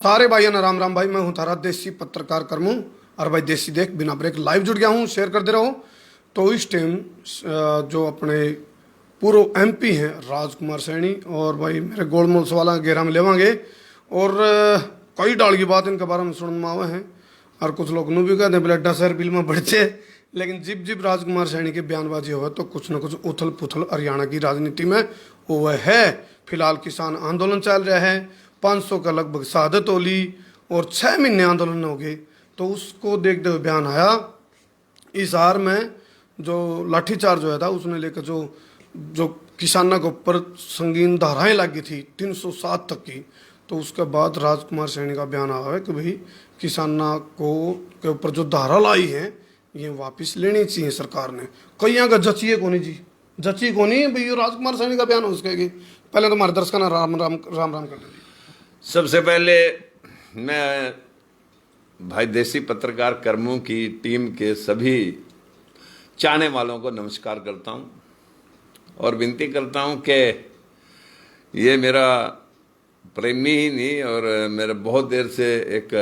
सारे भाइयों ने राम राम भाई। मैं हूं थारा देसी पत्रकार करमू और भाई देसी देख बिना ब्रेक लाइव जुड़ गया हूं। शेयर कर दे रहा हूं। तो इस टाइम जो अपने पूर्व एमपी हैं राजकुमार सैनी और भाई मेरे गोलमोल सवाल घेरा में लेवांगे और कई डाल की बात इनके बारे में सुनने में आवे हैं और कुछ लोग नू भी कहते हैं ब्लड शहर बिल में बढ़चे। लेकिन जिप जिप राजकुमार सैनी की बयानबाजी हो तो कुछ न कुछ उथल पुथल हरियाणा की राजनीति में हुआ है। फिलहाल किसान आंदोलन चल रहा है, 500 का लगभग शहादत होली और 6 महीने आंदोलन हो गए। तो उसको देखते हुए बयान आया इस हार में जो लाठीचार्ज हुआ था उसने लेकर जो जो किसानों के ऊपर संगीन धाराएं लगी थी 307 तक की। तो उसके बाद राजकुमार सैनी का बयान आया है कि भाई किसानों को के ऊपर जो धारा लाई है ये वापस लेनी चाहिए सरकार ने। कई यहाँ का जचिए को नहीं जी, जची को नहीं भाई। राजकुमार सैनी का बयान हो उसके पहले तो हमारे दर्शकों ने राम राम राम राम कर दिया। सबसे पहले मैं भाई देसी पत्रकार कर्मों की टीम के सभी चाहने वालों को नमस्कार करता हूं और विनती करता हूं कि ये मेरा प्रेमी ही नहीं और मेरा बहुत देर से एक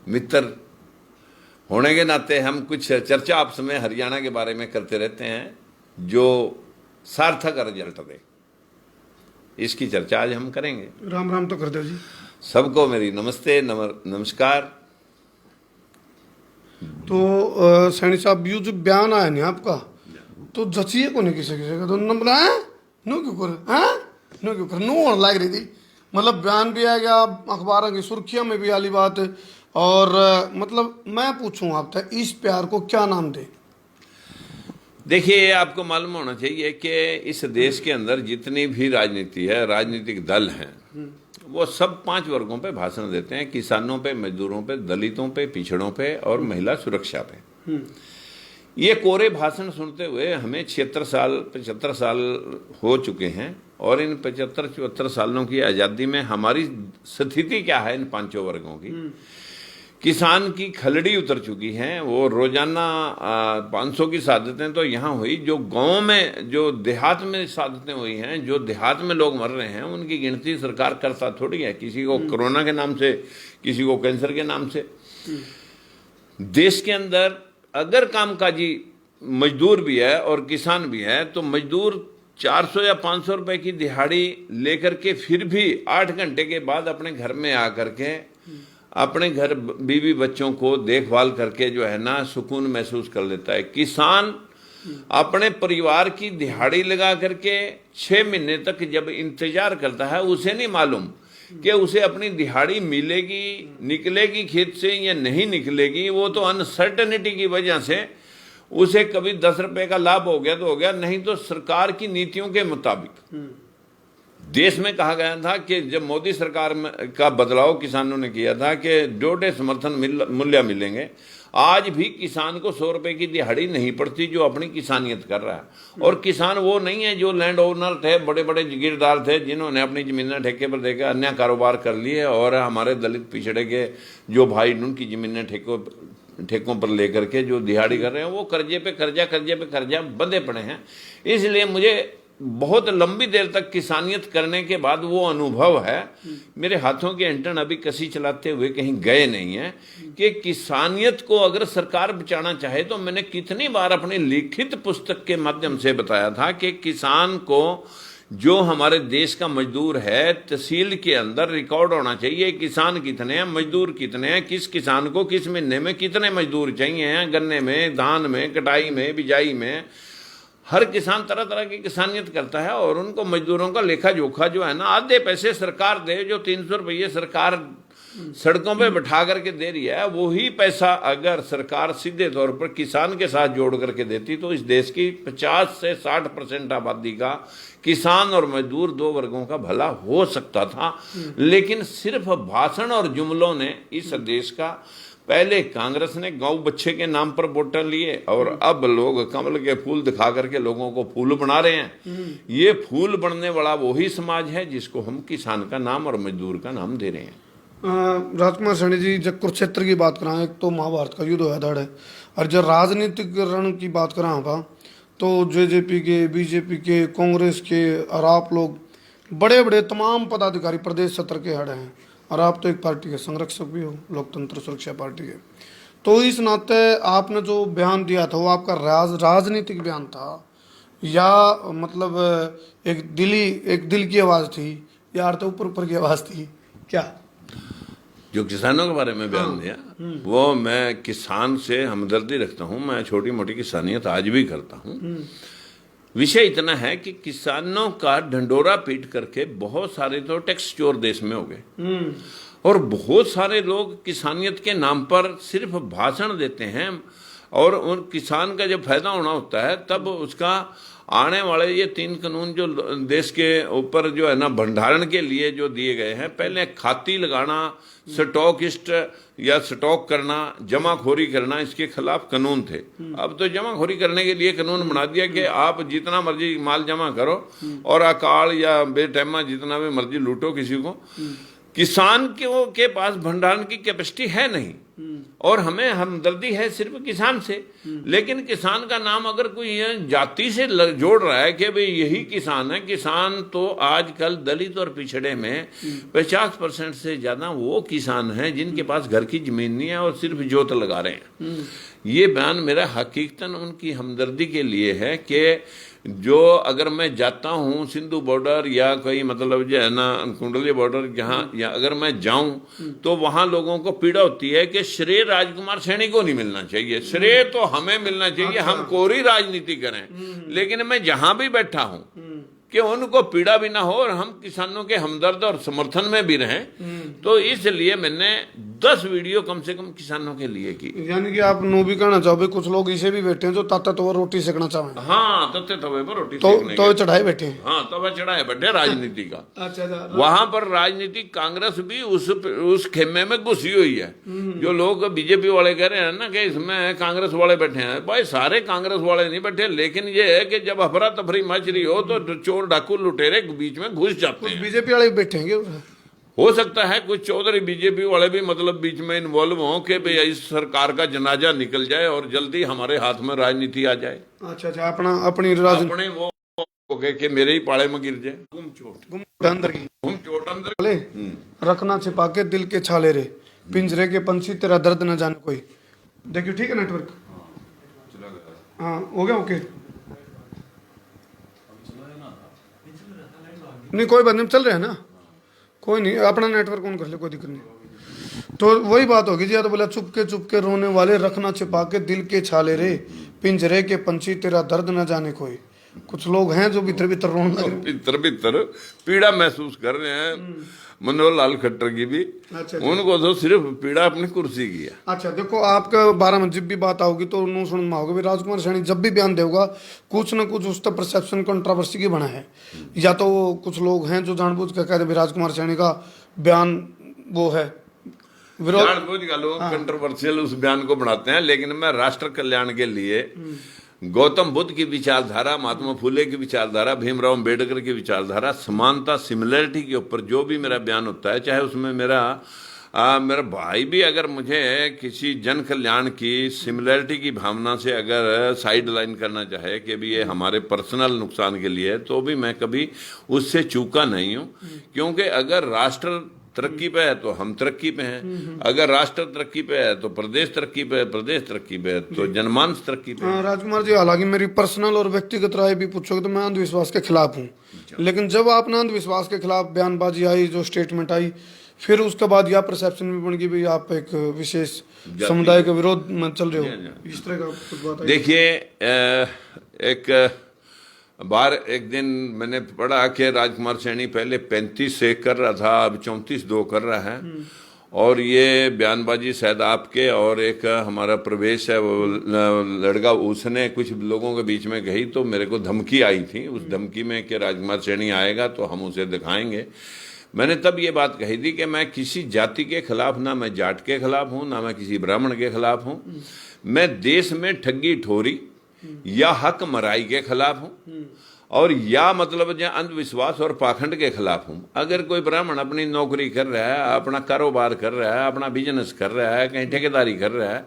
मित्र होने के नाते हम कुछ चर्चा आपस में हरियाणा के बारे में करते रहते हैं जो सार्थक रिजल्ट दे। इसकी चर्चा आज हम करेंगे। राम राम तो कर दो जी सबको मेरी नमस्ते नमस्कार। तो सैनी साहब ये जो बयान आया नहीं आपका तो जचिए को नहीं किसी किसी का तो नंबर है नो क्यों कर नो क्यों कर नो लग रही थी। मतलब बयान भी आ गया, अखबारों की सुर्खियों में भी आली बात और मतलब मैं पूछूं आपसे इस प्यार को क्या नाम दे। देखिए आपको मालूम होना चाहिए कि इस देश के अंदर जितनी भी राजनीति है, राजनीतिक दल हैं, वो सब 5 वर्गों पे भाषण देते हैं। किसानों पे, मजदूरों पे, दलितों पे, पिछड़ों पे और महिला सुरक्षा पे। ये कोरे भाषण सुनते हुए हमें 75 साल हो चुके हैं और इन 75-74 सालों की आज़ादी में हमारी स्थिति क्या है इन 5 वर्गों की। किसान की खलड़ी उतर चुकी है। वो रोजाना 500 की शहादतें तो यहाँ हुई, जो गांव में जो देहात में शहादतें हुई हैं, जो देहात में लोग मर रहे हैं, उनकी गिनती सरकार करता थोड़ी है। किसी को कोरोना के नाम से, किसी को कैंसर के नाम से। देश के अंदर अगर कामकाजी मजदूर भी है और किसान भी है तो मजदूर 400 या 500 रुपए की दिहाड़ी लेकर के फिर भी 8 घंटे के बाद अपने घर में आकर के अपने घर बीवी बच्चों को देखभाल करके जो है ना सुकून महसूस कर लेता है। किसान अपने परिवार की दिहाड़ी लगा करके 6 महीने तक जब इंतजार करता है, उसे नहीं मालूम कि उसे अपनी दिहाड़ी मिलेगी, निकलेगी खेत से या नहीं निकलेगी। वो तो अनसर्टेनिटी की वजह से उसे कभी 10 रुपए का लाभ हो गया तो हो गया, नहीं तो सरकार की नीतियों के मुताबिक। देश में कहा गया था कि जब मोदी सरकार का बदलाव किसानों ने किया था कि 1.5 समर्थन मूल्य मिलेंगे। आज भी किसान को 100 रुपए की दिहाड़ी नहीं पड़ती जो अपनी किसानियत कर रहा है। और किसान वो नहीं है जो लैंड ओनर थे, बड़े बड़े जागीरदार थे जिन्होंने अपनी जमीनें ठेके पर देकर अन्य कारोबार कर लिए और हमारे दलित पिछड़े के जो भाई उनकी जमीनें ठेकों पर लेकर के जो दिहाड़ी कर रहे हैं वो कर्जे पे कर्जा बंधे पड़े हैं। इसलिए मुझे बहुत लंबी देर तक किसानियत करने के बाद वो अनुभव है, मेरे हाथों के एंटन अभी कसी चलाते हुए कहीं गए नहीं है, कि किसानियत को अगर सरकार बचाना चाहे तो मैंने कितनी बार अपनी लिखित पुस्तक के माध्यम से बताया था कि किसान को, जो हमारे देश का मजदूर है, तहसील के अंदर रिकॉर्ड होना चाहिए किसान कितने हैं, मजदूर कितने हैं, किस किसान को किस महीने में कितने मजदूर चाहिए हैं, गन्ने में, धान में, कटाई में, बिजाई में। हर किसान तरह तरह की किसानियत करता है और उनको मजदूरों का लेखा जोखा जो है ना, आधे पैसे सरकार दे, जो 300 रुपये सरकार सड़कों पे बैठा करके दे रही है, वही पैसा अगर सरकार सीधे तौर पर किसान के साथ जोड़ करके देती तो इस देश की 50 से 60% आबादी का किसान और मजदूर 2 वर्गों का भला हो सकता था। लेकिन सिर्फ भाषण और जुमलों ने इस देश का, पहले कांग्रेस ने गौ बच्चे के नाम पर वोटर लिए और अब लोग कमल के फूल दिखा करके लोगों को फूल बना रहे हैं। ये फूल बनने वाला वही समाज है जिसको हम किसान का नाम और मजदूर का नाम दे रहे हैं। राजकुमार सैनी जी, जब कुरुक्षेत्र की बात करा, एक तो महाभारत का युद्ध हुआ था और जब राजनीतिक रण की बात करा था तो जेजेपी के, बीजेपी के, कांग्रेस के और आप लोग बड़े बड़े तमाम पदाधिकारी प्रदेश सत्र के हड़े हैं और आप तो एक पार्टी के संरक्षक भी हो, लोकतंत्र सुरक्षा पार्टी के। तो इस नाते आपने जो बयान दिया था वो आपका राजनीतिक बयान था या मतलब एक दिल की आवाज़ थी या अर्थ ऊपर ऊपर की आवाज़ थी क्या? जो किसानों के बारे में बयान दिया वो मैं किसान से हमदर्दी रखता हूँ, मैं छोटी मोटी किसानियत आज भी करता हूँ। विषय इतना है कि किसानों का ढंडोरा पीट करके बहुत सारे तो टैक्स चोर देश में हो गए और बहुत सारे लोग किसानियत के नाम पर सिर्फ भाषण देते हैं और उन किसान का जब फायदा होना होता है तब उसका आने वाले ये 3 कानून जो देश के ऊपर जो है ना भंडारण के लिए जो दिए गए हैं, पहले खाती लगाना, स्टॉकिस्ट या स्टॉक करना, जमाखोरी करना, इसके खिलाफ कानून थे। अब तो जमाखोरी करने के लिए कानून बना दिया कि आप जितना मर्जी माल जमा करो और अकाल या बेटैमा जितना भी मर्जी लूटो किसी को। किसान के पास भंडारण की कैपेसिटी है नहीं और हमें हमदर्दी है सिर्फ किसान से, लेकिन किसान का नाम अगर कोई जाति से जोड़ रहा है कि भाई यही किसान है, किसान तो आजकल दलित और पिछड़े में 50% से ज्यादा वो किसान हैं जिनके पास घर की जमीन नहीं है और सिर्फ जोत लगा रहे हैं। ये बयान मेरा हकीकतन उनकी हमदर्दी के लिए है कि जो अगर मैं जाता हूँ सिंधु बॉर्डर या कोई मतलब जो है ना कुंडली बॉर्डर जहाँ या अगर मैं जाऊं तो वहां लोगों को पीड़ा होती है कि श्रेय राजकुमार सैनी को नहीं मिलना चाहिए, श्रेय तो हमें मिलना चाहिए। हम कोरी राजनीति करें, लेकिन मैं जहां भी बैठा हूं कि उनको पीड़ा भी ना हो और हम किसानों के हमदर्द और समर्थन में भी रहें। तो इसलिए मैंने 10 वीडियो कम से कम किसानों के लिए की। यानी कि आप नो भी कहना चाहोगे कुछ लोग इसे भी बैठे हैं जो ताता तो रोटी सेकना चाहें। हाँ, तत्ते तवे पर रोटी तो चढ़ाए बैठे हैं। हाँ, तवा चढ़ाए बैठे राजनीति का। अच्छा, वहां पर राजनीति कांग्रेस भी उस खेमे में घुसी हुई है। जो लोग बीजेपी वाले कह रहे हैं ना कि इसमें कांग्रेस वाले बैठे हैं, भाई सारे कांग्रेस वाले नहीं बैठे, लेकिन ये है कि जब अफरा तफरी मच रही हो तो चोर डाकू लुटेरे बीच में घुस जाते हैं। बीजेपी वाले भी बैठेंगे, हो सकता है कुछ चौधरी बीजेपी वाले भी मतलब बीच में इन्वॉल्व हों कि भाई इस सरकार का जनाजा निकल जाए और जल्दी हमारे हाथ में राजनीति आ जाए। अच्छा, अपनी राजनीति वो कि मेरे ही पाले में गिर जाए। गुम चोट अंदर रखना छिपा के दिल के छाले रे, पिंजरे के पंछी तेरा दर्द न जाने कोई। देखियो ठीक है नेटवर्क? हाँ, हो गया ओके। नहीं कोई बात नहीं, चल रहा है ना, कोई नहीं, अपना नेटवर्क ऑन कर ले, कोई दिक्कत नहीं। तो वही बात होगी जी। या तो बोला चुपके रोने वाले, रखना छिपा के दिल के छाले रे, पिंजरे के पंछी तेरा दर्द न जाने कोई। कुछ लोग हैं जो भीतर भीतर पीड़ा महसूस कर रहे हैं। मनोहर लाल खट्टर की भी अच्छा। उनको तो सिर्फ पीड़ा अपनी कुर्सी की है। अच्छा, देखो आपका 12 में जब भी बात आओगी तो उन्होंने सुन में आओगे राजकुमार सैनी जब भी बयान देगा कुछ ना कुछ उस पर परसेप्शन कंट्रोवर्सी की बना है। या तो कुछ लोग हैं जो जानबूझ के कहते हैं राजकुमार सैनी का बयान वो है विरोध, जानबूझ का लोग कंट्रोवर्शियल उस बयान को बनाते हैं। लेकिन मैं राष्ट्र कल्याण के लिए गौतम बुद्ध की विचारधारा, महात्मा फुले की विचारधारा, भीमराव अंबेडकर की विचारधारा, समानता सिमिलरिटी के ऊपर जो भी मेरा बयान होता है, चाहे उसमें मेरा भाई भी अगर मुझे किसी जन कल्याण की सिमिलरिटी की भावना से अगर साइड लाइन करना चाहे कि भी ये हमारे पर्सनल नुकसान के लिए है, तो भी मैं कभी उससे चूका नहीं हूँ। क्योंकि अगर राष्ट्र तरक्की पे है तो हम तरक्की पे हैं, अगर राष्ट्र तरक्की पे है तो प्रदेश तरक्की पे है, प्रदेश तरक्की पे है तो जनमानस तरक्की पे है। राजकुमार जी, हालांकि मेरी पर्सनल और व्यक्तिगत राय भी पूछोगे तो मैं अंधविश्वास के खिलाफ हूँ, लेकिन जब आपने अंधविश्वास के खिलाफ बयानबाजी आई, जो स्टेटमेंट आई, फिर उसके बाद यह परसेप्शन भी बन गई भाई आप एक विशेष समुदाय के विरोध में चल रहे हो, इस तरह का कुछ बात। देखिए, एक बार एक दिन मैंने पढ़ा कि राजकुमार सैनी पहले 35 से कर रहा था, अब 34-2 कर रहा है। और ये बयानबाजी शायद आपके और एक हमारा प्रवेश है वो लड़का, उसने कुछ लोगों के बीच में कही तो मेरे को धमकी आई थी। उस धमकी में कि राजकुमार सैनी आएगा तो हम उसे दिखाएंगे। मैंने तब ये बात कही थी कि मैं किसी जाति के खिलाफ, ना मैं जाट के खिलाफ हूँ, ना मैं किसी ब्राह्मण के खिलाफ हूँ। मैं देश में ठगी ठोरी या हक मराई के खिलाफ हूँ और या मतलब जो अंधविश्वास और पाखंड के खिलाफ हूँ। अगर कोई ब्राह्मण अपनी नौकरी कर रहा है, अपना कारोबार कर रहा है, अपना बिजनेस कर रहा है, कहीं ठेकेदारी कर रहा है,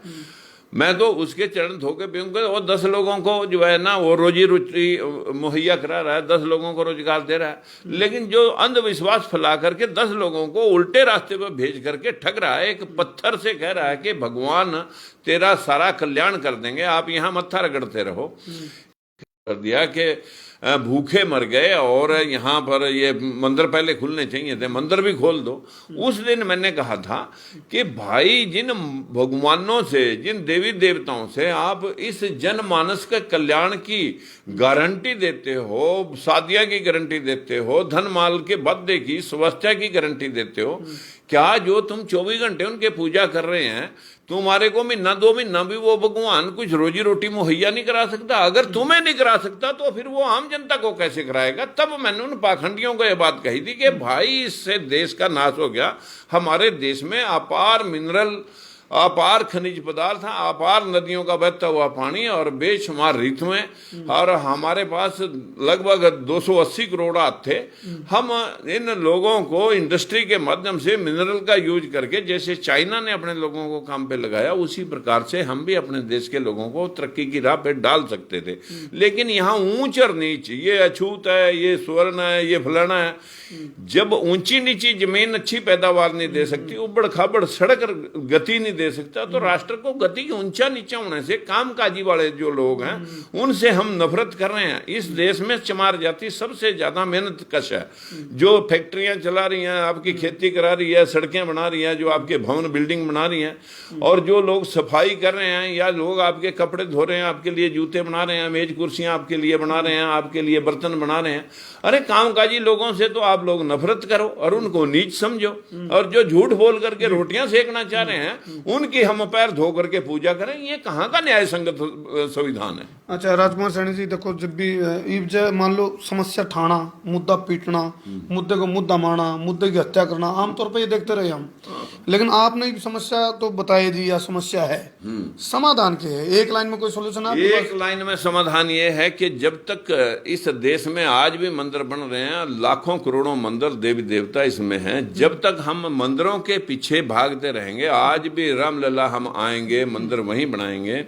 मैं तो उसके चरण धो के पीऊंगा। और 10 लोगों को जो है ना वो रोजी रोटी मुहैया करा रहा है, 10 लोगों को रोजगार दे रहा है। लेकिन जो अंधविश्वास फैला करके 10 लोगों को उल्टे रास्ते पर भेज करके ठग रहा है, एक पत्थर से कह रहा है कि भगवान तेरा सारा कल्याण कर देंगे, आप यहाँ मत्था रगड़ते रहो, कर दिया कि भूखे मर गए और यहाँ पर ये मंदिर पहले खुलने चाहिए थे, मंदिर भी खोल दो। उस दिन मैंने कहा था कि भाई जिन भगवानों से, जिन देवी देवताओं से आप इस जनमानस के कल्याण की गारंटी देते हो, शादियां की गारंटी देते हो, धन माल के वादे की, स्वास्थ्य की गारंटी देते हो, क्या जो तुम 24 घंटे उनके पूजा कर रहे हैं, तुम्हारे को महीना 2 महीना भी वो भगवान कुछ रोजी रोटी मुहैया नहीं करा सकता? अगर तुम्हें नहीं करा सकता तो फिर वो आम जनता को कैसे कराएगा? तब मैंने उन पाखंडियों को यह बात कही थी कि भाई इससे देश का नाश हो गया। हमारे देश में अपार मिनरल, अपार खनिज पदार्थ, अपार नदियों का बहता हुआ पानी और बेशुमार ऋतुएं, और हमारे पास लगभग 280 करोड़ हाथ थे। हम इन लोगों को इंडस्ट्री के माध्यम से मिनरल का यूज करके, जैसे चाइना ने अपने लोगों को काम पे लगाया, उसी प्रकार से हम भी अपने देश के लोगों को तरक्की की राह पे डाल सकते थे। लेकिन यहाँ ऊंच और नीच, ये अछूत है, ये स्वर्ण है, ये फलाना है। जब ऊंची नीची जमीन अच्छी पैदावार नहीं दे सकती, उबड़ खाबड़ सड़क गति नहीं दे सकता, तो राष्ट्र को गति के ऊंचा नीचा होने से कामकाजी वाले जो लोग हैं उनसे हम नफरत कर रहे हैं। इस देश में चमार जाति सबसे ज्यादा मेहनत कश है, जो फैक्ट्रियां चला रही हैं, आपकी खेती करा रही है, सड़कें बना रही है, जो आपके भवन बिल्डिंग बना रही हैं, और जो लोग सफाई कर रहे हैं, या लोग आपके कपड़े धो रहे हैं, आपके लिए जूते बना रहे हैं, मेज कुर्सियां आपके लिए बना रहे हैं, आपके लिए बर्तन बना रहे हैं। अरे कामकाजी लोगों से तो आप लोग नफरत करो और उनको नीच समझो, और जो झूठ बोल करके रोटियां सेकना चाह रहे हैं उनकी हम पैर धो करके पूजा करें, ये कहाँ का न्याय संगत संविधान है? अच्छा राजकुमार सैनी जी, देखो जब भी मान लो समस्या ठाना, मुद्दा पीटना, मुद्दे को मुद्दा मारना, मुद्दे की हत्या करना, आमतौर पर ये देखते रहे हम। लेकिन आपने समस्या तो बताई दी, या समस्या है, समाधान क्या है? एक लाइन में कोई सोल्यूशन? एक लाइन में समाधान ये है कि जब तक इस देश में आज भी मंदिर बन रहे हैं, लाखों करोड़ों मंदिर देवी देवता इसमें हैं, जब तक हम मंदिरों के पीछे भागते रहेंगे, आज भी रामलला हम आएंगे, मंदिर वहीं बनाएंगे।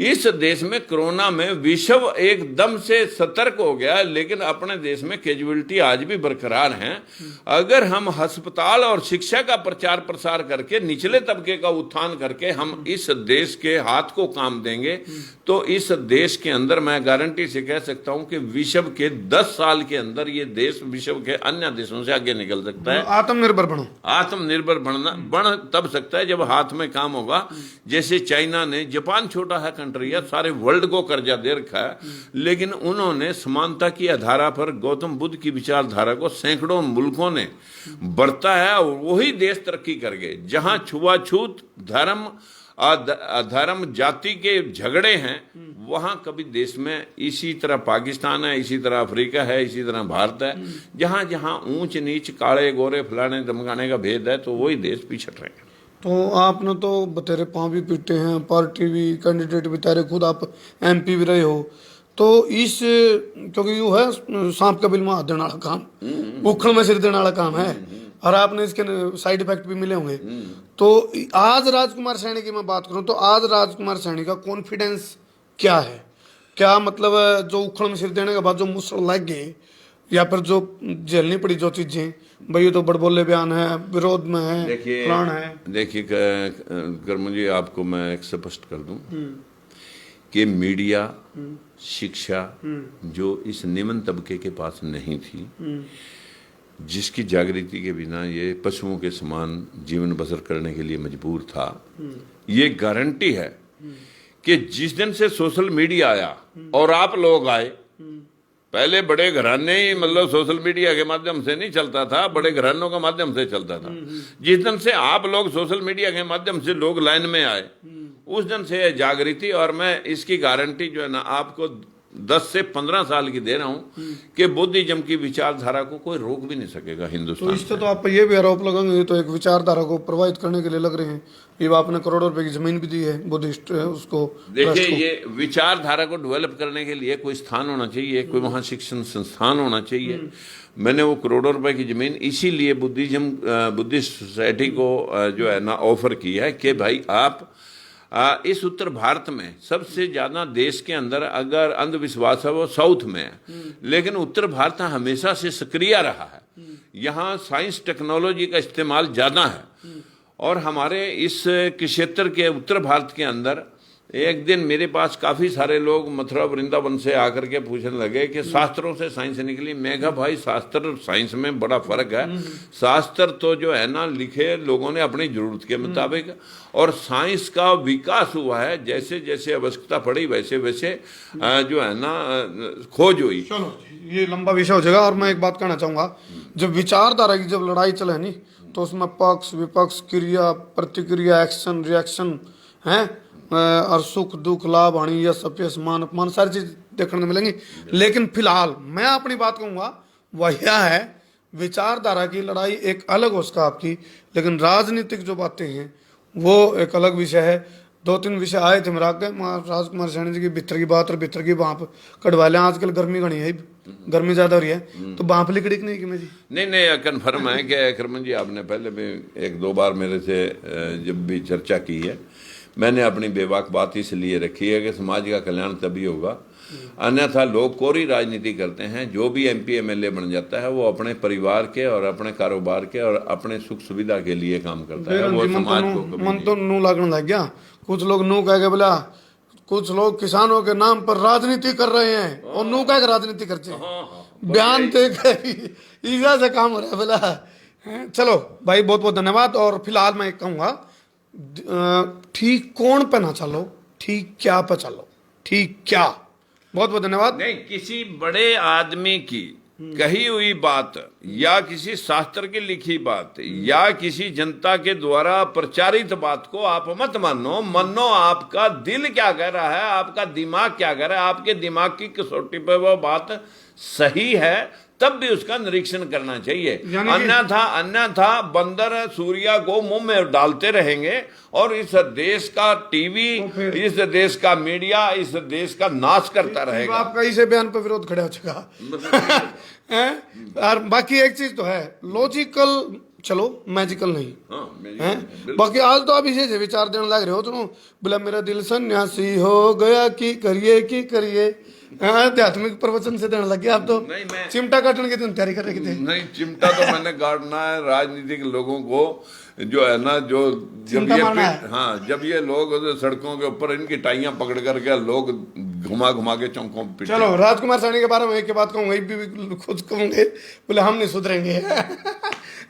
इस देश में कोरोना में विश्व एकदम से सतर्क हो गया, लेकिन अपने देश में कैजुअलिटी आज भी बरकरार हैं। अगर हम अस्पताल और शिक्षा का प्रचार प्रसार करके, निचले तबके का उत्थान करके हम इस देश के हाथ को काम देंगे, तो इस देश के अंदर मैं गारंटी से कह सकता हूं कि विश्व के 10 साल के अंदर ये देश विश्व के अन्य देशों से आगे निकल सकता है। आत्मनिर्भर बनो। आत्मनिर्भर बन तब सकता है जब हाथ में काम होगा। जैसे चाइना ने, जापान छोटा है कंट्री है, सारे वर्ल्ड को कर्जा दे रखा है, लेकिन उन्होंने समानता की आधार पर गौतम बुद्ध की विचारधारा को सैकड़ों मुल्कों ने बरता है, और वही देश तरक्की कर गए। जहां छुआछूत, धर्म अधर्म, जाति के झगड़े हैं, वहां कभी देश में, इसी तरह पाकिस्तान है, इसी तरह अफ्रीका है, इसी तरह भारत है, जहां जहां ऊंच नीच, काले गोरे, फलाने धमकाने का भेद है, तो वही देश पिछड़ रहे हैं। तो आपने तो बतेरे पाँव भी पीटे हैं, पार्टी भी, कैंडिडेट भी तैयारे, खुद आप MP भी रहे हो, तो इस, क्योंकि यू है सांप के बिल में हाथ देने वाला काम, उखड़ में सिर देने वाला काम है, और आपने इसके साइड इफेक्ट भी मिले होंगे। तो आज राजकुमार सैनी की मैं बात करूं, तो आज राजकुमार सैनी का कॉन्फिडेंस क्या है? क्या मतलब जो उखड़ में सिर देने के बाद जो मुसल लग गए, या फिर जो झेलनी पड़ी जो चीजें, भाई ये तो बड़बोले बयान है, विरोध में है, प्राण है। देखिए कर्म जी, आपको मैं एक स्पष्ट कर दूं कि मीडिया, शिक्षा जो इस निम्न तबके के पास नहीं थी, जिसकी जागृति के बिना ये पशुओं के समान जीवन बसर करने के लिए मजबूर था, ये गारंटी है कि जिस दिन से सोशल मीडिया आया और आप लोग आए, पहले बड़े घराने ही मतलब सोशल मीडिया के माध्यम से नहीं चलता था, बड़े घरानों के माध्यम से चलता था। जिस दिन से आप लोग सोशल मीडिया के माध्यम से लोग लाइन में आए, उस दिन से जागृति, और मैं इसकी गारंटी जो है ना आपको 10 से 15 साल की दे रहा हूं कि बुद्धिज्म की विचारधारा को कोई रोक भी नहीं सकेगा हिंदुस्तान। तो इससे तो आप ये भी आरोप लगाएंगे, ये तो एक विचारधारा को प्रभावित करने के लिए लग रहे हैं। ये आपने करोड़ों रुपए की जमीन भी दी है बुद्धिस्ट उसको। देखिए, ये विचारधारा को डेवलप करने के लिए कोई स्थान होना चाहिए, कोई वहां शिक्षण संस्थान होना चाहिए। मैंने वो करोड़ों रुपए की जमीन इसीलिए बुद्धिस्ट सोसाइटी को जो है ना ऑफर की है कि भाई आप इस उत्तर भारत में सबसे ज्यादा देश के अंदर अगर अंधविश्वास है वो साउथ में है, लेकिन उत्तर भारत हमेशा से सक्रिय रहा है। यहाँ साइंस टेक्नोलॉजी का इस्तेमाल ज्यादा है। और हमारे इस क्षेत्र के उत्तर भारत के अंदर एक दिन मेरे पास काफी सारे लोग मथुरा वृंदावन से आकर के पूछने लगे कि शास्त्रों से साइंस निकली। मैं कहा भाई शास्त्र साइंस में बड़ा फर्क है। शास्त्र तो जो है ना लिखे लोगों ने अपनी जरूरत के मुताबिक, और साइंस का विकास हुआ है जैसे जैसे आवश्यकता पड़ी वैसे वैसे जो है ना खोज हुई। चलो ये लंबा विषय हो जाएगा। और मैं एक बात कहना चाहूंगा, जब विचारधारा की जब लड़ाई चले नहीं तो उसमें पक्ष विपक्ष, क्रिया प्रतिक्रिया, एक्शन रिएक्शन है, और सुख दुख, लाभ हानि, यश अपयश, मान अपमान, सारी चीज देखने को मिलेंगी। लेकिन फिलहाल मैं अपनी बात कहूंगा वह यह है, विचारधारा की लड़ाई एक अलग उसका आपकी, लेकिन राजनीतिक जो बातें हैं वो एक अलग विषय है। 2-3 विषय आए थे मेरा आगे, राजकुमार सैनी जी की भीतर की बात और भीतर की भाप कटवा लें। आजकल गर्मी घनी है, गर्मी ज्यादा हो रही है, तो भाप लिकड़ी नहीं कि मैं जी नहीं कन्फर्म है कि अकरमन जी आपने पहले भी 1-2 बार मेरे से जब भी चर्चा की है, मैंने अपनी बेबाक बात इसलिए रखी है कि समाज का कल्याण तभी होगा, अन्यथा लोग कोरी राजनीति करते हैं। जो भी MP MLA बन जाता है वो अपने परिवार के और अपने कारोबार के और अपने सुख सुविधा के लिए काम करता है, वो समाज को कभी मन तो नू लगने लग गया। कुछ लोग नू कह के बोला, कुछ लोग किसानों के नाम पर राजनीति कर रहे हैं और नू कह के राजनीति करते हैं। बयान देकर ईजा से काम हो रहा है बोला। चलो भाई बहुत बहुत धन्यवाद। और फिलहाल मैं कहूँगा ठीक कौन पे ना चलो, ठीक क्या पे चलो, ठीक क्या। बहुत बहुत धन्यवाद। नहीं, किसी बड़े आदमी की कही हुई बात या किसी शास्त्र की लिखी बात या किसी जनता के द्वारा प्रचारित बात को आप मत मानो आपका दिल क्या कह रहा है, आपका दिमाग क्या कह रहा है। आपके दिमाग की कसौटी पर वो बात सही है तब भी उसका निरीक्षण करना चाहिए, अन्यथा बंदर सूर्या को मुंह में डालते रहेंगे और इस देश का टीवी, इस देश का मीडिया, इस देश का नाश करता रहेगा। आपका इसे बयान पर विरोध खड़ा हो चुका और बाकी एक चीज तो है, लॉजिकल चलो, मैजिकल नहीं है। बाकी आज तो आप इसे विचार देने लग रहे हो, तुम बोला मेरा दिल सन्यासी हो गया की करिए आध्यात्मिक प्रवचन से देने लगे आप तो। नहीं, मैं चिमटा काटने की तैयारी कर रहे थे। नहीं, चिमटा तो मैंने काटना है राजनीतिक लोगों को, जो है ना, जो जब ये लोग सड़कों के ऊपर इनकी टाइयां पकड़ करके लोग घुमा के चौकों पे। चलो राजकुमार सैनी के बारे में एक बात कहूंगा, भी खुद कहूंगे बोले हम नहीं सुधरेंगे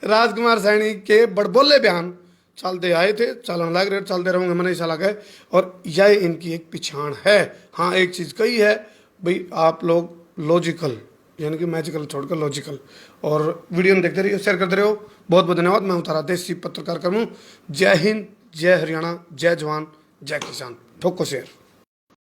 राजकुमार सैनी के बड़बोले बयान चलते आए थे, चलन लग रहे, चलते रहूंगे, मैंने ऐसा लगा है। और यह इनकी एक पिछाड़ है। हाँ एक चीज कही है भाई, आप लोग लॉजिकल यानी कि मैजिकल छोड़कर लॉजिकल, और वीडियो में देखते रहिए, शेयर करते रहो। बहुत बहुत धन्यवाद। मैं हूं तारा देसी पत्रकार कर्मू। जय हिंद, जय हरियाणा, जय जवान, जय किसान। ठोको शेयर।